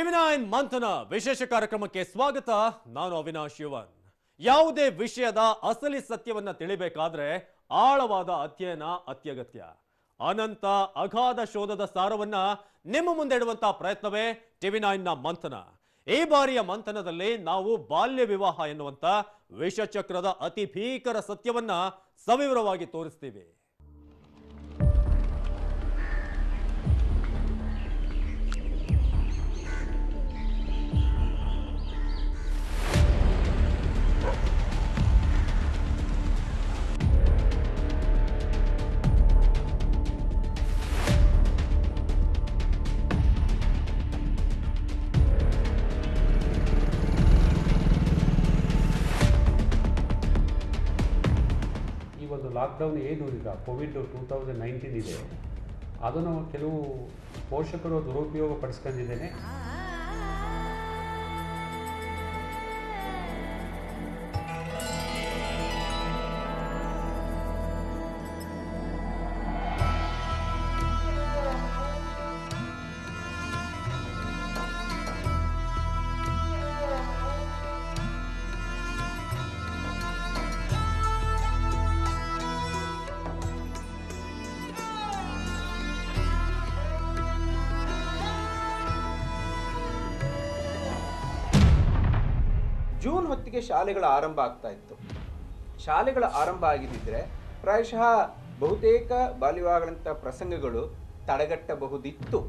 ಟಿವಿ9 ಮಂಥನ ವಿಶೇಷ ಕಾರ್ಯಕ್ರಮಕ್ಕೆ ಸ್ವಾಗತ. ನಾನು ಅವಿನಾಶ್ ಯುವನ್. ಯಾವುದೇ ವಿಷಯದ ಅಸಲಿ ಸತ್ಯವನ್ನ ತಿಳಿಬೇಕಾದ್ರೆ ಆಳವಾದ ಅಧ್ಯಯನ ಅತ್ಯಗತ್ಯ. ಅನಂತ ಅಗಾಧ ಶೋಧದ ಸಾರವನ್ನ ನಿಮ್ಮ ಮುಂದೆ ಇಡುವಂತಹ ಪ್ರಯತ್ನವೇ ಟಿವಿ9ನ ಮಂಥನ. ಈ ಬಾರಿಯ ಮಂಥನದಲ್ಲಿ ನಾವು ಬಾಲ್ಯ ವಿವಾಹ ಎನ್ನುವಂತ ವಿಷಚಕ್ರದ ಅತಿ ಭೀಕರ ಸತ್ಯವನ್ನ ಸವಿವರವಾಗಿ ತೋರಿಸ್ತೀವಿ. ಲಾಕ್ಡೌನ್ ಏನು ಈಗ ಕೋವಿಡ್ 2019 ಇದೆ, ಅದನ್ನು ಕೆಲವು ಪೋಷಕರು ದುರುಪಯೋಗ ಪಡಿಸ್ಕೊಂಡಿದ್ದೇನೆ. ಜೂನ್ ಹೊತ್ತಿಗೆ ಶಾಲೆಗಳ ಆರಂಭ ಆಗ್ತಾ ಇತ್ತು. ಶಾಲೆಗಳ ಆರಂಭ ಆಗಿದ್ದರೆ ಪ್ರಾಯಶಃ ಬಹುತೇಕ ಬಾಲ್ಯವಿವಾಹಗಳಂಥ ಪ್ರಸಂಗಗಳು ತಡೆಗಟ್ಟಬಹುದಿತ್ತು.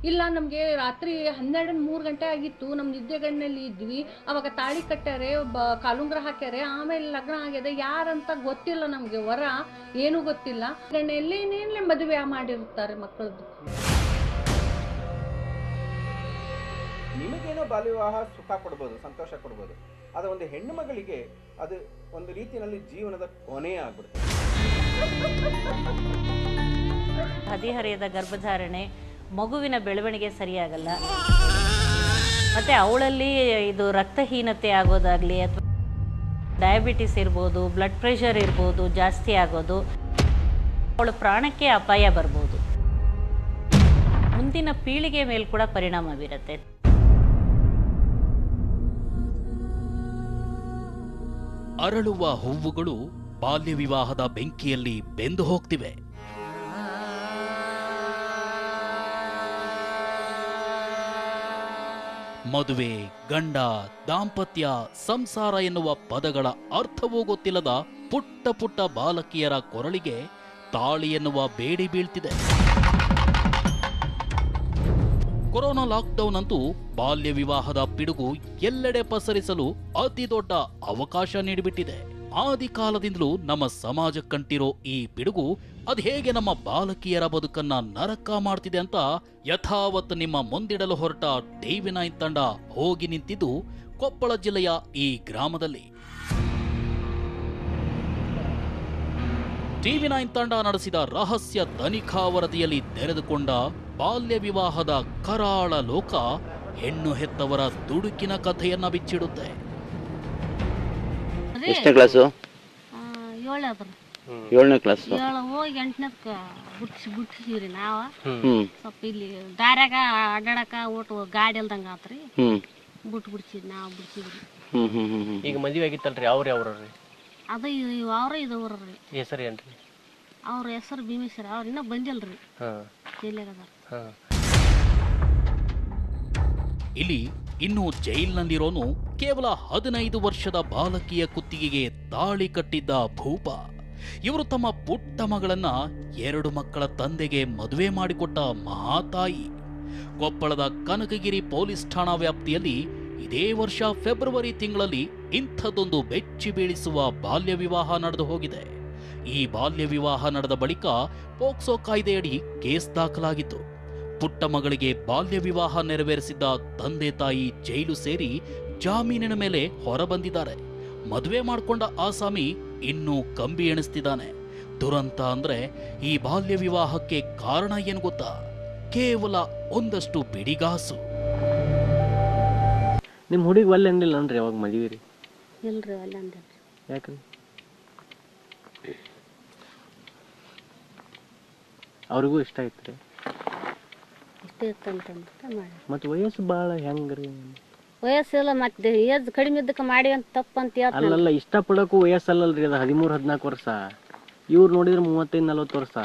ಇಲ್ಲ, ನಮಗೆ ರಾತ್ರಿ 12-3 ಗಂಟೆ ಆಗಿತ್ತು. ನಮ್ಮ ನಿದ್ದೆಗಣ್ಣಲ್ಲಿ ಇದ್ವಿ. ಅವಾಗ ತಾಳಿ ಕಟ್ಟಾರೆ, ಕಾಲುಂಗ್ರ ಹಾಕ್ಯಾರೆ, ಆಮೇಲೆ ಲಗ್ನ ಆಗಿದೆ. ಯಾರಂತ ಗೊತ್ತಿಲ್ಲ ನಮಗೆ, ವರ ಏನೂ ಗೊತ್ತಿಲ್ಲ. ಗಣ್ಣೆಲ್ಲೇನೇನೇ ಮದುವೆ ಮಾಡಿರುತ್ತಾರೆ ಮಕ್ಕಳದ್ದು. ನಿಮಗೇನೋ ಬಾಲ್ಯವಿವಾಹ ಸುಖ ಕೊಡ್ಬೋದು, ಸಂತೋಷ ಕೊಡ್ಬೋದು. ಅದು ಒಂದು ಹೆಣ್ಣು ಮಗಳಿಗೆ ಅದು ಒಂದು ರೀತಿಯಲ್ಲಿ ಜೀವನದ ಕೊನೆಯೇ ಆಗ್ಬಿಡುತ್ತೆ. ಹದಿಹರೆಯದ ಗರ್ಭಧಾರಣೆ, ಮಗುವಿನ ಬೆಳವಣಿಗೆ ಸರಿಯಾಗಲ್ಲ, ಮತ್ತು ಅವಳಲ್ಲಿ ಇದು ರಕ್ತಹೀನತೆ ಆಗೋದಾಗಲಿ ಅಥವಾ ಡಯಾಬಿಟಿಸ್ ಇರ್ಬೋದು, ಬ್ಲಡ್ ಪ್ರೆಷರ್ ಇರ್ಬೋದು ಜಾಸ್ತಿ ಆಗೋದು, ಅವಳ ಪ್ರಾಣಕ್ಕೆ ಅಪಾಯ ಬರ್ಬೋದು. ಮುಂದಿನ ಪೀಳಿಗೆ ಮೇಲೆ ಕೂಡ ಪರಿಣಾಮ ಬೀರುತ್ತೆ. ಅರಳುವ ಹೂವುಗಳು ಬಾಲ್ಯ ವಿವಾಹದ ಬೆಂಕಿಯಲ್ಲಿ ಬೆಂದು ಹೋಗ್ತಿವೆ. ಮದುವೆ, ಗಂಡ, ದಾಂಪತ್ಯ, ಸಂಸಾರ ಎನ್ನುವ ಪದಗಳ ಅರ್ಥವೂ ಗೊತ್ತಿಲ್ಲದ ಪುಟ್ಟ ಪುಟ್ಟ ಬಾಲಕಿಯರ ಕೊರಳಿಗೆ ತಾಳಿ ಎನ್ನುವ ಬೇಡಿ ಬೀಳ್ತಿದೆ. ಕೊರೋನಾ ಲಾಕ್ಡೌನ್ ಅಂತೂ ಬಾಲ್ಯ ವಿವಾಹದ ಪಿಡುಗು ಎಲ್ಲೆಡೆ ಪಸರಿಸಲು ಅತಿ ದೊಡ್ಡ ಅವಕಾಶ ನೀಡಿಬಿಟ್ಟಿದೆ. ಆದಿಕಾಲದಿಂದಲೂ ನಮ್ಮ ಸಮಾಜ ಕಂಟಿರೋ ಈ ಪಿಡುಗು ಅದು ಹೇಗೆ ನಮ್ಮ ಬಾಲಕಿಯರ ಬದುಕನ್ನ ನರಕ ಮಾಡ್ತಿದೆ ಅಂತ ಯಥಾವತ್ ನಿಮ್ಮ ಮುಂದಿಡಲು ಹೊರಟ ಟಿವಿ9 ತಂಡ ಹೋಗಿ ನಿಂತಿದ್ದು ಕೊಪ್ಪಳ ಜಿಲ್ಲೆಯ ಈ ಗ್ರಾಮದಲ್ಲಿ. ಟಿವಿ9 ತಂಡ ನಡೆಸಿದ ರಹಸ್ಯ ತನಿಖಾ ವರದಿಯಲ್ಲಿ ತೆರೆದುಕೊಂಡ ಬಾಲ್ಯ ವಿವಾಹದ ಕರಾಳ ಲೋಕ ಹೆಣ್ಣು ಹೆತ್ತವರ ದುಡುಕಿನ ಕಥೆಯನ್ನ ಬಿಚ್ಚಿಡುತ್ತೆ. ಎಷ್ಟನೇ ಕ್ಲಾಸು? 7ನೇ ಕ್ಲಾಸ್. ಹೋಗಿ 8ನೇದಕ್ಕೆ ಬಿಡ್ಸಿವ್ರಿ ನಾವು. ಸ್ವಲ್ಪ ಇಲ್ಲಿ ದಾರ್ಯಾಗ ಅಡ್ಡಾಡಕ ಒಟ್ಟು ಗಾಡಿ ಎಲ್ದಂಗ ಆತ್ರಿ, ಬಿಡ್ಸಿದ್ರಿ ನಾವು. ಬಿಡ್ಸಿದ್ರಿ. ಈಗ ಮದುವೆ ಆಗಿತ್ತಲ್ರಿ, ಯಾವ್ರಿ? ಅದ ಅವ್ರ ಇದವ್ರಿ. ಹೆಸರು ಏನ್ರಿ? ಅವ್ರ ಹೆಸರು ಭೀಮೇಶ್ವರ. ಅವ್ರ ಇನ್ನೂ ಬಂದಿಲ್ರಿ, ಜೈಲಾಗದಾರ. ಇಲ್ಲಿ ಇನ್ನು ಜೈಲ್ನಲ್ಲಿರೋನು ಕೇವಲ 15 ವರ್ಷದ ಬಾಲಕಿಯ ಕುತ್ತಿಗೆಗೆ ತಾಳಿ ಕಟ್ಟಿದ್ದ ಭೂಪ. ಇವರು ತಮ್ಮ ಪುಟ್ಟ ಮಗಳನ್ನ 2 ಮಕ್ಕಳ ತಂದೆಗೆ ಮದುವೆ ಮಾಡಿಕೊಟ್ಟ ಮಹಾತಾಯಿ. ಕೊಪ್ಪಳದ ಕನಕಗಿರಿ ಪೊಲೀಸ್ ಠಾಣಾ ವ್ಯಾಪ್ತಿಯಲ್ಲಿ ಇದೇ ವರ್ಷ ಫೆಬ್ರವರಿ ತಿಂಗಳಲ್ಲಿ ಇಂಥದ್ದೊಂದು ಬೆಚ್ಚಿ ಬೀಳಿಸುವ ಬಾಲ್ಯ ವಿವಾಹ ನಡೆದು ಹೋಗಿದೆ. ಈ ಬಾಲ್ಯ ವಿವಾಹ ನಡೆದ ಬಳಿಕ ಪೋಕ್ಸೋ ಕಾಯ್ದೆಯಡಿ ಕೇಸ್ ದಾಖಲಾಗಿತ್ತು. ಪುಟ್ಟ ಮಗಳಿಗೆ ಬಾಲ್ಯ ವಿವಾಹ ನೆರವೇರಿಸಿದ್ದ ತಂದೆ ತಾಯಿ ಜೈಲು ಸೇರಿ ಜಾಮೀನಿನ ಮೇಲೆ ಹೊರಬಂದಿದ್ದಾರೆ. ಮದುವೆ ಮಾಡಿಕೊಂಡ ಆಸಾಮಿ ಇನ್ನೂ ಕಂಬಿ ಎಣಿಸ್ತಿದ್ದಾನೆ. ದುರಂತ ಅಂದ್ರೆ ಈ ಬಾಲ್ಯ ವಿವಾಹಕ್ಕೆ ಕಾರಣ ಏನು ಗೊತ್ತಾ? ಕೇವಲ ಒಂದಷ್ಟು ಬಿಡಿಗಾಸು. ನಿಮ್ಮ ಹುಡುಗಿ ಒಲ್ಲೆ ಅಂದಿಲ್ಲ ಅನ್ರಿ ಅವಾಗ ಮದುವೆ ರೀ? ಇಲ್ರಿ, ಒಲ್ಲೆ ಅಂದ್ರಿ. ಯಾಕ್ರಿ? ಅವ್ರಿಗೂ ಇಷ್ಟ ಐತ್ರಿ. ಇಷ್ಟ ಇತ್ತಂತಂದ್ರೆ ಮಾಡಿ. ಮತ್ತು ವಯಸ್ಸು ಭಾಳ ಹೆಂಗ್ರಿ? ವಯಸ್ಸಿಲ್ಲ, ಮತ್ತೆ ಏಜ್ ಕಡಿಮೆ ಇದ್ದಕ್ಕೆ ಮಾಡಿ ಅಂತ ತಪ್ಪಂತ ಹೇಳ್ತಾರೆ. ಅಲ್ಲಲ್ಲ, ಇಷ್ಟಪಡೋಕ್ಕೂ ವಯಸ್ಸಲ್ಲಲ್ರಿ, ಅದು 13-14 ವರ್ಷ. ಇವ್ರು ನೋಡಿದ್ರೆ 35-40 ವರ್ಷ.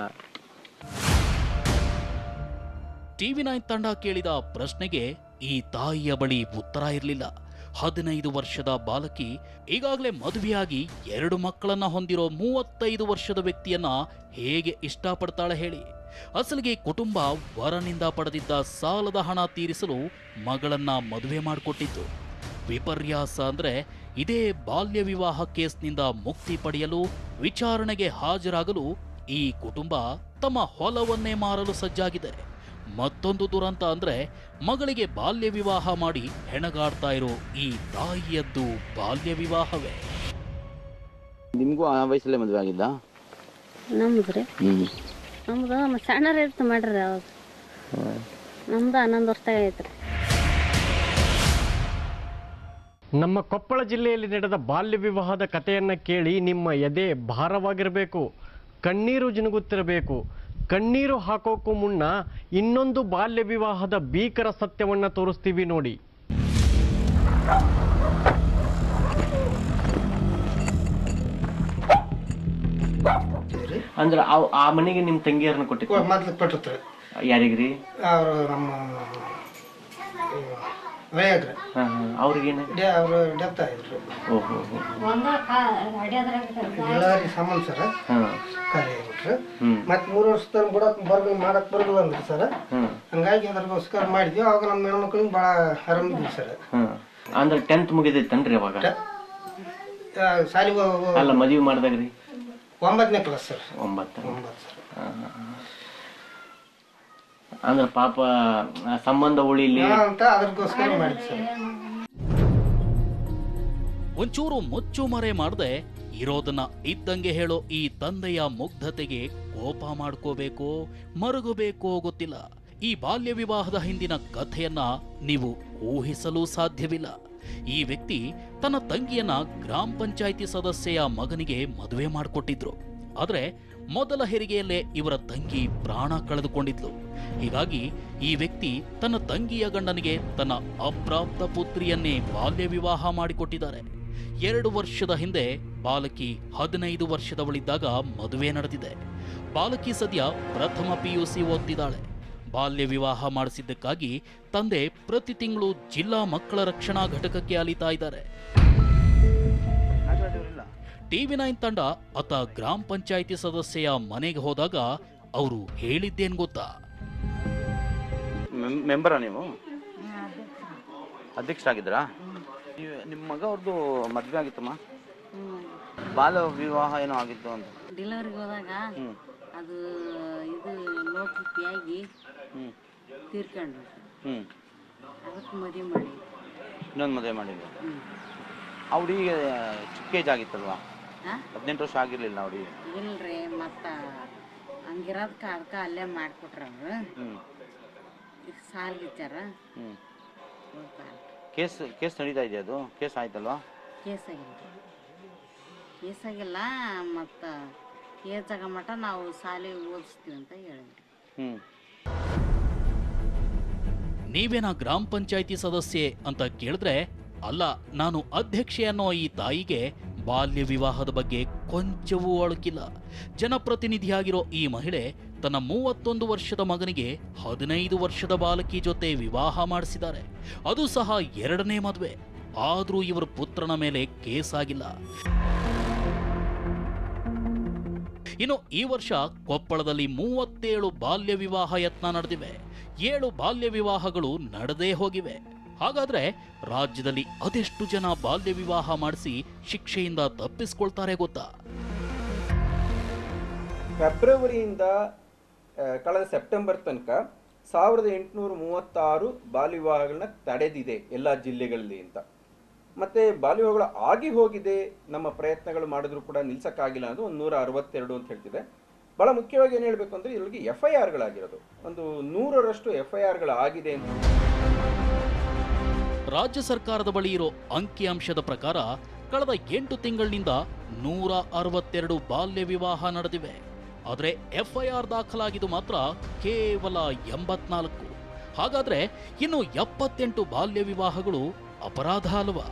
TV9 ತಂಡ ಕೇಳಿದ ಪ್ರಶ್ನೆಗೆ ಈ ತಾಯಿಯ ಬಳಿ ಉತ್ತರ ಇರಲಿಲ್ಲ. 15 ವರ್ಷದ ಬಾಲಕಿ ಈಗಾಗಲೇ ಮದುವೆಯಾಗಿ 2 ಮಕ್ಕಳನ್ನ ಹೊಂದಿರೋ 35 ವರ್ಷದ ವ್ಯಕ್ತಿಯನ್ನ ಹೇಗೆ ಇಷ್ಟಪಡ್ತಾಳೆ ಹೇಳಿ? ಅಸಲಿಗೆ ಕುಟುಂಬ ವರನಿಂದ ಪಡೆದಿದ್ದ ಸಾಲದ ಹಣ ತೀರಿಸಲು ಮಗಳನ್ನ ಮದುವೆ ಮಾಡಿಕೊಟ್ಟಿತ್ತು. ವಿಪರ್ಯಾಸ ಅಂದ್ರೆ ಇದೇ ಬಾಲ್ಯ ವಿವಾಹ ಕೇಸ್ನಿಂದ ಮುಕ್ತಿ ಪಡೆಯಲು ವಿಚಾರಣೆಗೆ ಹಾಜರಾಗಲು ಈ ಕುಟುಂಬ ತಮ್ಮ ಹೊಲವನ್ನೇ ಮಾರಲು ಸಜ್ಜಾಗಿದೆ. ಮತ್ತೊಂದು ದುರಂತ ಅಂದ್ರೆ ಮಗಳಿಗೆ ಬಾಲ್ಯ ವಿವಾಹ ಮಾಡಿ ಹೆಣಗಾಡ್ತಾ ಇರೋ ಈ ತಾಯಿಯದ್ದು ಬಾಲ್ಯ ವಿವಾಹವೇ. ನಿಮಗೂ ಆ ವಯಸ್ಸಲ್ಲೇ ಮದುವೆ ಆಗಿದ್ದ? ನಮ್ದ್ರಿ ನಮ್ದು ಸಣ್ಣರ ಇರ್ತ ಮಾಡ್ರಿ. ಅವಾಗ ನಮ್ದು 11 ವರ್ಷ ಐತ್ರಿ. ನಮ್ಮ ಕೊಪ್ಪಳ ಜಿಲ್ಲೆಯಲ್ಲಿ ನಡೆದ ಬಾಲ್ಯ ವಿವಾಹದ ಕಥೆಯನ್ನು ಕೇಳಿ ನಿಮ್ಮ ಎದೆ ಭಾರವಾಗಿರಬೇಕು, ಕಣ್ಣೀರು ಜಿನುಗುತ್ತಿರಬೇಕು. ಕಣ್ಣೀರು ಹಾಕೋಕ್ಕೂ ಮುನ್ನ ಇನ್ನೊಂದು ಬಾಲ್ಯ ವಿವಾಹದ ಭೀಕರ ಸತ್ಯವನ್ನು ತೋರಿಸ್ತೀವಿ ನೋಡಿ. ಅಂದ್ರೆ ಆ ಮನೆಗೆ ನಿಮ್ಮ ತಂಗಿಯರನ್ನ ಕೊಟ್ಟಿತ್ತು? ಮೊದ್ಲು ಕೊಟ್ಟಿರ್ತಾರೆ. ಯಾರಿಗ್ರಿ? ಅವರು ನಮ್ಮ ಅವ್ರಿಗೇನು ಅವರು ಡೆತ್ ಆಗಿದ್ರು. ಎಲ್ಲಾರಿ ಸಾಮಾನು ಸರ್ ಖಾಲಿ ಆಗ್ಬಿಟ್ರು. ಮತ್ತೆ 3 ವರ್ಷದ ಬಿಡಕ್ ಮಾಡಕ್ ಬರೋದು ಅಂದ್ರಿ ಸರ್. ಹಂಗಾಗಿ ಅದ್ರಗೋಸ್ಕರ ಮಾಡಿದ್ವಿ. ಅವಾಗ ನಮ್ಮ ಹೆಣ್ಮಕ್ಳಿಗೆ ಭಾಳ ಆರಾಮಿದ್ವಿ ಸರ್. ಅಂದ್ರೆ 10th ಮುಗಿದೈತನ್ರಿ ಅವಾಗ? ಶಾಲಿಗೆ ಅಲ್ಲ, ಮದುವೆ ಮಾಡಿದಾಗ್ರಿ? 9ನೇ ಕ್ಲಾಸ್ ಸರ್. 9 ಸರ್. ಅಂದ್ರೆ ಪಾಪ ಸಂಬಂಧ ಉಳಿಲಿ ಅಂತ ಅದ್ರಗೋಸ್ಕರ ಮಾಡಿದ್ವಿ ಸರ್. ಒಂಚೂರು ಮುಚ್ಚು ಮರೆ ಮಾಡದೆ ಇರೋದನ್ನ ಇದ್ದಂಗೆ ಹೇಳೋ ಈ ತಂದೆಯ ಮುಗ್ಧತೆಗೆ ಕೋಪ ಮಾಡ್ಕೋಬೇಕೋ ಮರುಗಬೇಕೋ ಗೊತ್ತಿಲ್ಲ. ಈ ಬಾಲ್ಯ ವಿವಾಹದ ಹಿಂದಿನ ಕಥೆಯನ್ನ ನೀವು ಊಹಿಸಲು ಸಾಧ್ಯವಿಲ್ಲ. ಈ ವ್ಯಕ್ತಿ ತನ್ನ ತಂಗಿಯನ್ನ ಗ್ರಾಮ ಪಂಚಾಯಿತಿ ಸದಸ್ಯೆಯ ಮಗನಿಗೆ ಮದುವೆ ಮಾಡಿಕೊಟ್ಟಿದ್ರು. ಆದ್ರೆ ಮೊದಲ ಹೆರಿಗೆಯಲ್ಲೇ ಇವರ ತಂಗಿ ಪ್ರಾಣ ಕಳೆದುಕೊಂಡಿದ್ಲು. ಹೀಗಾಗಿ ಈ ವ್ಯಕ್ತಿ ತನ್ನ ತಂಗಿಯ ಗಂಡನಿಗೆ ತನ್ನ ಅಪ್ರಾಪ್ತ ಪುತ್ರಿಯನ್ನೇ ಬಾಲ್ಯ ವಿವಾಹ ಮಾಡಿಕೊಟ್ಟಿದ್ದಾರೆ. 2 ವರ್ಷದ ಹಿಂದೆ ಬಾಲಕಿ 15 ವರ್ಷದವಳಿದ್ದಾಗ ಮದುವೆ ನಡೆದಿದೆ. ಬಾಲಕಿ ಸದ್ಯ ಪ್ರಥಮ PUC ಓದ್ತಿದ್ದಾಳೆ. ಬಾಲ್ಯ ವಿವಾಹ ಮಾಡಿಸಿದ್ದಕ್ಕಾಗಿ ತಂದೆ ಪ್ರತಿ ತಿಂಗಳು ಜಿಲ್ಲಾ ಮಕ್ಕಳ ರಕ್ಷಣಾ ಘಟಕಕ್ಕೆ ಅಲಿತಾ ಇದ್ದಾರೆ. TV9 ತಂಡ ಆತ ಗ್ರಾಮ ಪಂಚಾಯಿತಿ ಸದಸ್ಯೆಯ ಮನೆಗೆ ಹೋದಾಗ ಅವರು ಹೇಳಿದ್ದೇನು ಗೊತ್ತಾ? ಮೆಂಬರಾ ನೀವು? ಅಧ್ಯಕ್ಷರಾಗಿದ್ರಾ? ನಿಮ್ಮ ಮಗ ಅವ್ರದ್ದು ಮದುವೆ ಆಗಿತ್ತಮ್ಮ? ಬಾಲ್ಯ ವಿವಾಹ ಏನೋ ಆಗಿತ್ತು ಅಂತ. ಡೆಲಿವರಿಗೆ ಹೋದಾಗ ಅದು ಇದು ಲೋಕೃತಿಯಾಗಿ ತೀರ್ಕೊಂಡ್ರು. ಅದಕ್ಕೆ ಮದುವೆ ಮಾಡಿ ಇನ್ನೊಂದು ಮದುವೆ ಮಾಡಿದ್ರು. ಅವ್ರಿಗೆ ಚಿಕ್ಕ ಏಜ್ ಆಗಿತ್ತಲ್ವಾ? 18 ವರ್ಷ ಆಗಿರ್ಲಿಲ್ಲ ಅವ್ರಿಗೆ? ಇಲ್ರಿ, ಮತ್ತು ಹಂಗಿರೋದಕ್ಕೆ ಅದಕ್ಕೆ ಅಲ್ಲೇ ಮಾಡಿಕೊಟ್ರ ಅವರು. ಸಾಲ್ಗಿಚ್ಚಾರ. ಕೇಸ್ ನಡೀತಾ ಇದೆ. ಅದು ಕೇಸ್ ಆಯ್ತಲ್ವಾ? ಕೇಸ್ ಆಗಿಲ್ಲ. ಮತ್ತು ಏಜ್ ಆಗ ಮಟ್ಟ ನಾವು ಶಾಲೆ ಓದಿಸ್ತೀವಿ ಅಂತ ಹೇಳಿದ್ರಿ. ನೀವೇನಾ ಗ್ರಾಮ ಪಂಚಾಯಿತಿ ಸದಸ್ಯೆ ಅಂತ ಕೇಳಿದ್ರೆ, ಅಲ್ಲ, ನಾನು ಅಧ್ಯಕ್ಷೆ ಅನ್ನೋ ಈ ತಾಯಿಗೆ ಬಾಲ್ಯ ವಿವಾಹದ ಬಗ್ಗೆ ಕೊಂಚವೂ ಅಳುಕಿಲ್ಲ. ಜನಪ್ರತಿನಿಧಿಯಾಗಿರೋ ಈ ಮಹಿಳೆ ತನ್ನ 31 ವರ್ಷದ ಮಗನಿಗೆ 15 ವರ್ಷದ ಬಾಲಕಿ ಜೊತೆ ವಿವಾಹ ಮಾಡಿಸಿದ್ದಾರೆ. ಅದು ಸಹ 2ನೇ ಮದುವೆ. ಆದರೂ ಇವರ ಪುತ್ರನ ಮೇಲೆ ಕೇಸ್ ಆಗಿಲ್ಲ. ಇನ್ನು ಈ ವರ್ಷ ಕೊಪ್ಪಳದಲ್ಲಿ 37 ಬಾಲ್ಯ ವಿವಾಹ ಯತ್ನ ನಡೆದಿವೆ. 7 ಬಾಲ್ಯ ವಿವಾಹಗಳು ನಡೆದೇ ಹೋಗಿವೆ. ಹಾಗಾದ್ರೆ ರಾಜ್ಯದಲ್ಲಿ ಅದೆಷ್ಟು ಜನ ಬಾಲ್ಯ ವಿವಾಹ ಮಾಡಿಸಿ ಶಿಕ್ಷೆಯಿಂದ ತಪ್ಪಿಸ್ಕೊಳ್ತಾರೆ ಗೊತ್ತಾ? ಫೆಬ್ರವರಿಯಿಂದ ಕಳೆದ ಸೆಪ್ಟೆಂಬರ್ ತನಕ 1836 ಬಾಲ್ಯ ವಿವಾಹಗಳನ್ನ ತಡೆದಿದೆ ಎಲ್ಲ ಜಿಲ್ಲೆಗಳಲ್ಲಿ ಅಂತ. ಮತ್ತೆ ಬಾಲ್ಯ ವಿವಾಹಗಳು ಆಗಿ ಹೋಗಿದೆ, ನಮ್ಮ ಪ್ರಯತ್ನಗಳು ಮಾಡಿದ್ರು ಕೂಡ ನಿಲ್ಸಕ್ಕಾಗಿಲ್ಲ ಅನ್ನೋದು 162 ಅಂತ ಹೇಳ್ತಿದೆ. ಬಹಳ ಮುಖ್ಯವಾಗಿ ಏನು ಹೇಳಬೇಕು ಅಂದ್ರೆ ಇಲ್ಲಿಗೆ FIRಗಳಾಗಿರೋದು ಒಂದು 100ರಷ್ಟು FIRಗಳಾಗಿದೆ ಅಂತ. ರಾಜ್ಯ ಸರ್ಕಾರದ ಬಳಿ ಇರೋ ಅಂಕಿಅಂಶದ ಪ್ರಕಾರ ಕಳೆದ 8 ತಿಂಗಳಿನಿಂದ 162 ಬಾಲ್ಯ ವಿವಾಹ ನಡೆದಿವೆ. ಆದರೆ FIR ದಾಖಲಾಗಿದ್ದು ಮಾತ್ರ ಕೇವಲ 84. ಹಾಗಾದ್ರೆ ಇನ್ನು 78 ಬಾಲ್ಯ ವಿವಾಹಗಳು ಅಪರಾಧ ಅಲ್ವಾ?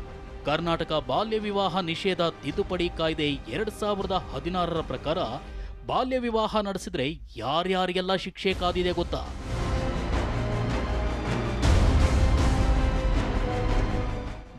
ಕರ್ನಾಟಕ ಬಾಲ್ಯ ವಿವಾಹ ನಿಷೇಧ ತಿದ್ದುಪಡಿ ಕಾಯ್ದೆ 2016ರ ಪ್ರಕಾರ ಬಾಲ್ಯ ವಿವಾಹ ನಡೆಸಿದ್ರೆ ಯಾರ್ಯಾರಿಗೆಲ್ಲ ಶಿಕ್ಷೆ ಕಾದಿದೆ ಗೊತ್ತಾ?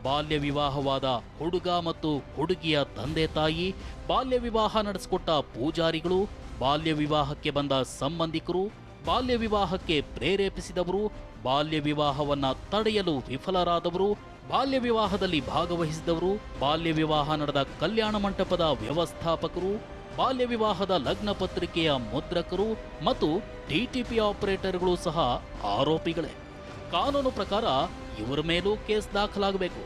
ಬಾಲ್ಯ ವಿವಾಹವಾದ ಹುಡುಗ ಮತ್ತು ಹುಡುಗಿಯ ತಂದೆ ತಾಯಿ, ಬಾಲ್ಯ ವಿವಾಹ ನಡೆಸಿಕೊಟ್ಟ ಪೂಜಾರಿಗಳು, ಬಾಲ್ಯ ವಿವಾಹಕ್ಕೆ ಬಂದ ಸಂಬಂಧಿಕರು, ಬಾಲ್ಯ ವಿವಾಹಕ್ಕೆ ಪ್ರೇರೇಪಿಸಿದವರು, ಬಾಲ್ಯ ವಿವಾಹವನ್ನ ತಡೆಯಲು ವಿಫಲರಾದವರು, ಬಾಲ್ಯ ವಿವಾಹದಲ್ಲಿ ಭಾಗವಹಿಸಿದವರು, ಬಾಲ್ಯ ವಿವಾಹ ನಡೆದ ಕಲ್ಯಾಣ ಮಂಟಪದ ವ್ಯವಸ್ಥಾಪಕರು, ಬಾಲ್ಯ ವಿವಾಹದ ಲಗ್ನ ಪತ್ರಿಕೆಯ ಮುದ್ರಕರು ಮತ್ತು DTP ಆಪರೇಟರ್ಗಳು ಸಹ ಆರೋಪಿಗಳೇ. ಕಾನೂನು ಪ್ರಕಾರ ಇವರ ಮೇಲೂ ಕೇಸ್ ದಾಖಲಾಗಬೇಕು.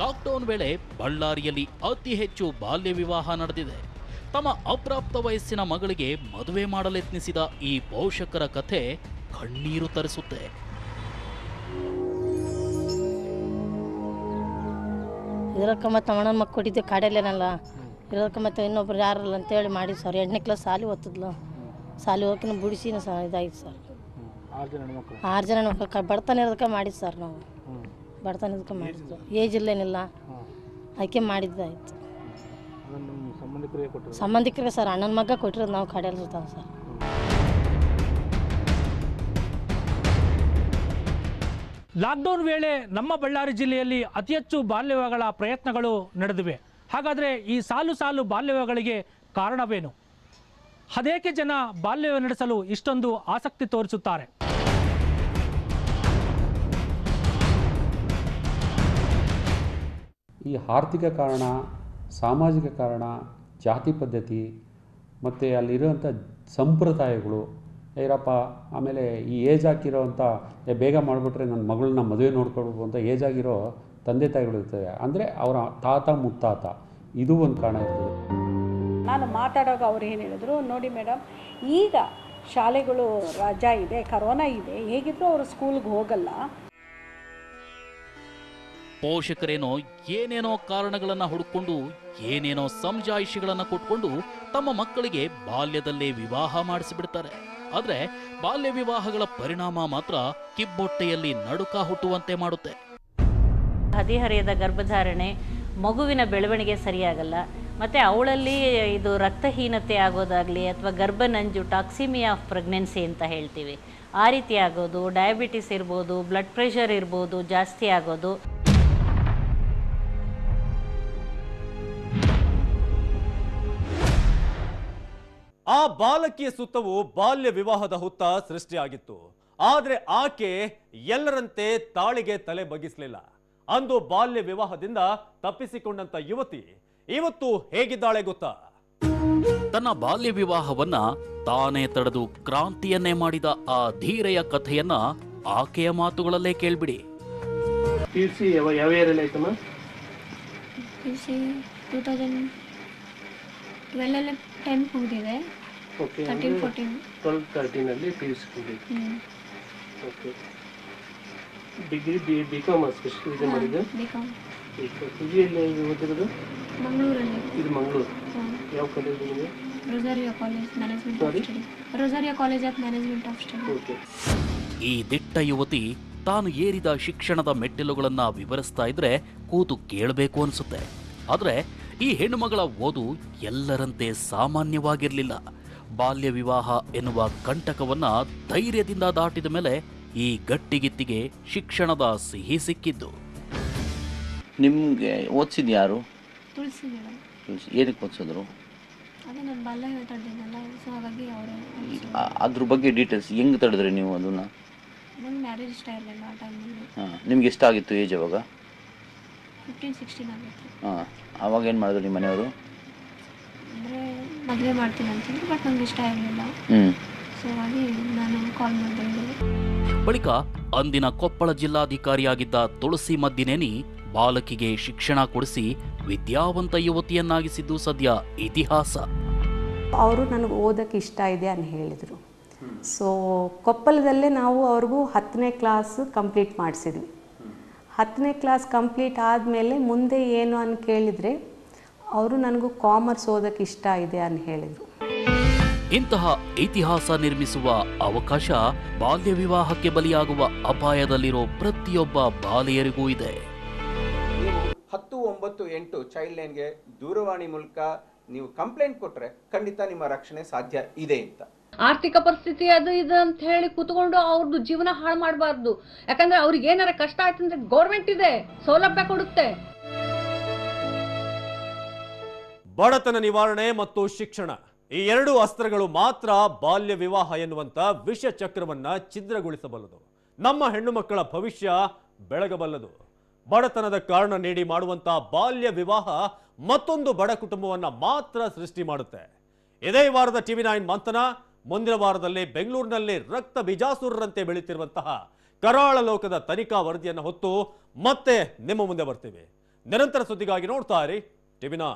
ಲಾಕ್ಡೌನ್ ವೇಳೆ ಬಳ್ಳಾರಿಯಲ್ಲಿ ಅತಿ ಹೆಚ್ಚು ಬಾಲ್ಯ ವಿವಾಹ ನಡೆದಿದೆ. ತಮ್ಮ ಅಪ್ರಾಪ್ತ ವಯಸ್ಸಿನ ಮಗಳಿಗೆ ಮದುವೆ ಮಾಡಲೆತ್ನಿಸಿದ ಈ ಪೋಷಕರ ಕಥೆ ಕಣ್ಣೀರು ತರಿಸುತ್ತೆ. ಇದರಕ್ಕೆ ಮತ್ತೆ ಅಣ್ಣನ ಮಕ್ಕ ಕೊಟ್ಟಿದ್ದೆ ಕಾಡಲ್ಲೇನಲ್ಲ, ಇರೋದಕ್ಕೆ ಮತ್ತೆ ಇನ್ನೊಬ್ರು ಯಾರಲ್ಲ ಅಂತೇಳಿ ಮಾಡಿ ಸರ್. 8ನೇ ಕ್ಲಾಸ್ ಸಾಲಿ ಓದ್ತಿದ್ಲು, ಸಾಲಿ ಹೋಗಿನ ಬಿಡಿಸಿನ ಸರ್ ಇದಾಯ್ತು ಸರ್. 6 ಜನ ಮಕ್ಕಳು ಬಡತನ ಇರೋದಕ್ಕೆ ಮಾಡಿದ್ದು ಸರ್. ನಾವು ಬಡತನ ಇರೋದಕ್ಕೆ ಮಾಡಿದ್ದು, ಏಜ್ ಇಲ್ಲೇನಿಲ್ಲ, ಆಕೆ ಮಾಡಿದ್ದಾಯ್ತು. ಸಂಬಂಧಿಕರಿಗೆ ಸರ್, ಅಣ್ಣನ ಮಗ ಕೊಟ್ಟಿರೋದು ನಾವು ಕಡೆಯಲ್ಲಿ ಸುತ್ತಾವ ಸರ್. ಲಾಕ್ಡೌನ್ ವೇಳೆ ನಮ್ಮ ಬಳ್ಳಾರಿ ಜಿಲ್ಲೆಯಲ್ಲಿ ಅತಿ ಹೆಚ್ಚು ಬಾಲ್ಯ ವಿವಾಹಗಳ ಪ್ರಯತ್ನಗಳು ನಡೆದಿವೆ. ಹಾಗಾದರೆ ಈ ಸಾಲು ಸಾಲು ಬಾಲ್ಯ ವಿವಾಹಗಳಿಗೆ ಕಾರಣವೇನು? ಅದೇಕೆ ಜನ ಬಾಲ್ಯ ವಿವಾಹ ನಡೆಸಲು ಇಷ್ಟೊಂದು ಆಸಕ್ತಿ ತೋರಿಸುತ್ತಾರೆ? ಈ ಆರ್ಥಿಕ ಕಾರಣ, ಸಾಮಾಜಿಕ ಕಾರಣ, ಜಾತಿ ಪದ್ಧತಿ ಮತ್ತು ಅಲ್ಲಿರೋಂಥ ಸಂಪ್ರದಾಯಗಳು ಏನಪ್ಪ, ಆಮೇಲೆ ಈ ಏಜ್ ಹಾಕಿರೋವಂಥ ಬೇಗ ಮಾಡಿಬಿಟ್ರೆ ನನ್ನ ಮಗಳನ್ನ ಮದುವೆ ನೋಡ್ಕೊಳ್ಬೇಕು ಅಂತ ಏಜ್ ಆಗಿರೋ ತಂದೆ ತಾಯಿಗಳು ಇರ್ತದೆ. ಅಂದರೆ ಅವರ ತಾತ ಮುತ್ತಾತ, ಇದು ಒಂದು ಕಾರಣ ಇರ್ತದೆ. ನಾನು ಮಾತಾಡುವಾಗ ಅವ್ರು ಏನು ಹೇಳಿದ್ರು, ನೋಡಿ ಮೇಡಮ್, ಈಗ ಶಾಲೆಗಳು ರಜಾ ಇದೆ, ಕರೋನಾ ಇದೆ, ಹೇಗಿದ್ರೂ ಅವರು ಸ್ಕೂಲ್ಗೆ ಹೋಗಲ್ಲ. ಪೋಷಕರೇನೋ ಏನೇನೋ ಕಾರಣಗಳನ್ನು ಹುಡುಕೊಂಡು ಏನೇನೋ ಸಮಜಾಯಿಷಿಗಳನ್ನು ಕೊಟ್ಕೊಂಡು ತಮ್ಮ ಮಕ್ಕಳಿಗೆ ಬಾಲ್ಯದಲ್ಲೇ ವಿವಾಹ ಮಾಡಿಸಿಬಿಡ್ತಾರೆ. ಆದರೆ ಬಾಲ್ಯ ವಿವಾಹಗಳ ಪರಿಣಾಮ ಮಾತ್ರ ಕಿಬ್ಬೊಟ್ಟೆಯಲ್ಲಿ ನಡುಕ ಹುಟ್ಟುವಂತೆ ಮಾಡುತ್ತೆ. ಹದಿಹರೆಯದ ಗರ್ಭಧಾರಣೆ, ಮಗುವಿನ ಬೆಳವಣಿಗೆ ಸರಿಯಾಗಲ್ಲ, ಮತ್ತು ಅವಳಲ್ಲಿ ಇದು ರಕ್ತಹೀನತೆ ಆಗೋದಾಗಲಿ ಅಥವಾ ಗರ್ಭನಂಜು, ಟಾಕ್ಸಿಮಿಯಾ ಆಫ್ ಪ್ರೆಗ್ನೆನ್ಸಿ ಅಂತ ಹೇಳ್ತೀವಿ, ಆ ರೀತಿ ಆಗೋದು, ಡಯಾಬಿಟಿಸ್ ಇರ್ಬೋದು, ಬ್ಲಡ್ ಪ್ರೆಷರ್ ಇರ್ಬೋದು ಜಾಸ್ತಿ ಆಗೋದು. ಆ ಬಾಲಕಿಯ ಸುತ್ತವೂ ಬಾಲ್ಯ ವಿವಾಹದ ಹುತ್ತ ಸೃಷ್ಟಿಯಾಗಿತ್ತು. ಆದರೆ ಆಕೆ ಎಲ್ಲರಂತೆ ತಾಳಿಗೆ ತಲೆ ಬಗ್ಗಿಸಲಿಲ್ಲ. ಅಂದು ಬಾಲ್ಯ ವಿವಾಹದಿಂದ ತಪ್ಪಿಸಿಕೊಂಡಂತ ಯುವತಿ ಇವತ್ತು ಹೇಗಿದ್ದಾಳೆ ಗೊತ್ತಾ? ತನ್ನ ಬಾಲ್ಯ ವಿವಾಹವನ್ನ ತಾನೇ ತಡೆದು ಕ್ರಾಂತಿಯನ್ನೇ ಮಾಡಿದ ಆ ಧೀರೆಯ ಕಥೆಯನ್ನ ಆಕೆಯ ಮಾತುಗಳಲ್ಲೇ ಕೇಳ್ಬಿಡಿ. PUC ಯಾವ ಇಯರಲ್ಲಿ ಆಯ್ತಮ್ಮ? PUC 2012 10 ಮುಗಿದಿದೆ. ಓಕೆ, 13-14 12-13 ಅಲ್ಲಿ PUC ಮುಗಿದಿದೆ. ಓಕೆ, ಡಿಗ್ರಿ BCom ಸ್ಪೆಷಲ್ ಮಾಡಿದೆ. BCom PG ಎಲ್ಲಿ ಓದಿರೋದು? ಮಂಗಳೂರಲ್ಲಿ. ಇದು ಮಂಗಳೂರು. ಯಾವ ಕಾಲೇಜ್ ನಿಮಗೆ? Rosario college management of study. Rosario college of management of study. Okay. ಈ ದಿಟ್ಟ ಯುವತಿ ತಾನು ಏರಿದ ಶಿಕ್ಷಣದ ಮೆಟ್ಟಿಲುಗಳನ್ನ ವಿವರಿಸ್ತಾ ಇದ್ರೆ ಕೂತು ಕೇಳಬೇಕು ಅನ್ಸುತ್ತೆ. ಆದ್ರೆ ಈ ಹೆಣ್ಣುಮಗಳ ಓದು ಎಲ್ಲರಂತೆ ಸಾಮಾನ್ಯವಾಗಿರಲಿಲ್ಲ. ಬಾಲ್ಯ ವಿವಾಹ ಎನ್ನುವ ಕಂಟಕವನ್ನ ಧೈರ್ಯದಿಂದ ದಾಟಿದ ಮೇಲೆ ಈ ಗಟ್ಟಿಗಿತ್ತಿಗೆ ಶಿಕ್ಷಣದ ಸಿಹಿ ಸಿಕ್ಕಿದ್ದು. ನಿಮ್ಗೆ ಓದಿಸಿದ ಯಾರು? ತುಳಸಿ ಮೇಡಮ್. ಏನಕ್ಕೆ ಓದಿಸಿದ್ರು? ಅದೇ ನಾನು ಬಾಲ್ಯ ವಿವಾಹ ತಡೆದಿದ್ದಲ್ಲ, ಸೊ ಹಾಗಾಗಿ ಅವರೇ ಅದ್ರ ಬಗ್ಗೆ ಡೀಟೇಲ್ಸ್ ಹೆಂಗೆ ತಡೆದ್ರಿ ನೀವು ಅದನ್ನ? ನಂಗೆ ಮ್ಯಾರೇಜ್ ಇಷ್ಟ ಇರಲಿಲ್ಲ ಆ ಟೈಮಲ್ಲಿ. ನಿಮ್ಗೆ ಎಷ್ಟಾಗಿತ್ತು ಏಜ್ ಅವಾಗ? 15-16 ಆಗಿತ್ತು. ಅವಾಗ ಏನು ಮಾಡಿದ್ರು ನಿಮ್ಮ ಮನೆಯವರು? ಅಂದರೆ ಮದುವೆ ಮಾಡ್ತೀನಿ ಅಂತಂದ್ರು, ಬಟ್ ನಂಗೆ ಇಷ್ಟ ಇರಲಿಲ್ಲ. ಸೊ ಹಾಗಾಗಿ ನಾನು ಕಾಲ್ ಮಾಡಿದೆ. ಬಳಿಕ ಅಂದಿನ ಕೊಪ್ಪಳ ಜಿಲ್ಲಾಧಿಕಾರಿಯಾಗಿದ್ದ ತುಳಸಿ ಮದ್ದಿನೇನಿ ಬಾಲಕಿಗೆ ಶಿಕ್ಷಣ ಕೊಡಿಸಿ ವಿದ್ಯಾವಂತ ಯುವತಿಯನ್ನಾಗಿಸಿದ್ದು ಸದ್ಯ ಇತಿಹಾಸ. ಅವರು ನನಗೆ ಓದೋಕ್ಕೆ ಇಷ್ಟ ಇದೆ ಅಂತ ಹೇಳಿದರು. ಸೊ ಕೊಪ್ಪಳದಲ್ಲೇ ನಾವು ಅವ್ರಿಗೂ 10ನೇ ಕ್ಲಾಸ್ ಕಂಪ್ಲೀಟ್ ಮಾಡಿಸಿದ್ವಿ. 10ನೇ ಕ್ಲಾಸ್ ಕಂಪ್ಲೀಟ್ ಆದಮೇಲೆ ಮುಂದೆ ಏನು ಅಂತ ಕೇಳಿದರೆ ಅವರು ನನಗೂ ಕಾಮರ್ಸ್ ಓದೋಕ್ಕೆ ಇಷ್ಟ ಇದೆ ಅಂತ ಹೇಳಿದರು. ಇಂತಹ ಇತಿಹಾಸ ನಿರ್ಮಿಸುವ ಅವಕಾಶ ಬಾಲ್ಯ ವಿವಾಹಕ್ಕೆ ಬಲಿಯಾಗುವ ಅಪಾಯದಲ್ಲಿರೋ ಪ್ರತಿಯೊಬ್ಬ ಬಾಲೆಯರಿಗೂ ಇದೆ. ನೀವು 10 9 8 ಚೈಲ್ಡ್ ಲೈನ್ಗೆ ದೂರವಾಣಿ ಮೂಲಕ ನೀವು ಕಂಪ್ಲೇಂಟ್ ಕೊಟ್ರೆ ಖಂಡಿತ ನಿಮ್ಮ ರಕ್ಷಣೆ ಸಾಧ್ಯ ಇದೆ ಅಂತ. ಆರ್ಥಿಕ ಪರಿಸ್ಥಿತಿ ಅದು ಇದು ಅಂತ ಹೇಳಿ ಕೂತ್ಕೊಂಡು ಅವ್ರದ್ದು ಜೀವನ ಹಾಳು ಮಾಡಬಾರ್ದು. ಯಾಕಂದ್ರೆ ಅವ್ರಿಗೆ ಏನಾರ ಕಷ್ಟ ಆಯ್ತು ಅಂದ್ರೆ ಗೌರ್ಮೆಂಟ್ ಇದೆ, ಸೌಲಭ್ಯ ಕೊಡುತ್ತೆ. ಬಡತನ ನಿವಾರಣೆ ಮತ್ತು ಶಿಕ್ಷಣ, ಈ ಎರಡು ಅಸ್ತ್ರಗಳು ಮಾತ್ರ ಬಾಲ್ಯ ವಿವಾಹ ಎನ್ನುವಂತ ವಿಷ ಚಕ್ರವನ್ನ ಛಿದ್ರಗೊಳಿಸಬಲ್ಲದು. ನಮ್ಮ ಹೆಣ್ಣು ಮಕ್ಕಳ ಭವಿಷ್ಯ ಬೆಳಗಬಲ್ಲದು. ಬಡತನದ ಕಾರಣ ನೀಡಿ ಮಾಡುವಂತ ಬಾಲ್ಯ ವಿವಾಹ ಮತ್ತೊಂದು ಬಡ ಕುಟುಂಬವನ್ನ ಮಾತ್ರ ಸೃಷ್ಟಿ ಮಾಡುತ್ತೆ. ಇದೇ ವಾರದ TV9 ಮಂಥನ. ಮುಂದಿನ ವಾರದಲ್ಲಿ ಬೆಂಗಳೂರಿನಲ್ಲಿ ರಕ್ತ ಬೀಜಾಸುರರಂತೆ ಬೆಳೀತಿರುವಂತಹ ಕರಾಳ ಲೋಕದ ತನಿಖಾ ವರದಿಯನ್ನು ಹೊತ್ತು ಮತ್ತೆ ನಿಮ್ಮ ಮುಂದೆ ಬರ್ತೀವಿ. ನಿರಂತರ ಸುದ್ದಿಗಾಗಿ ನೋಡ್ತಾ ಇರಿ TV9.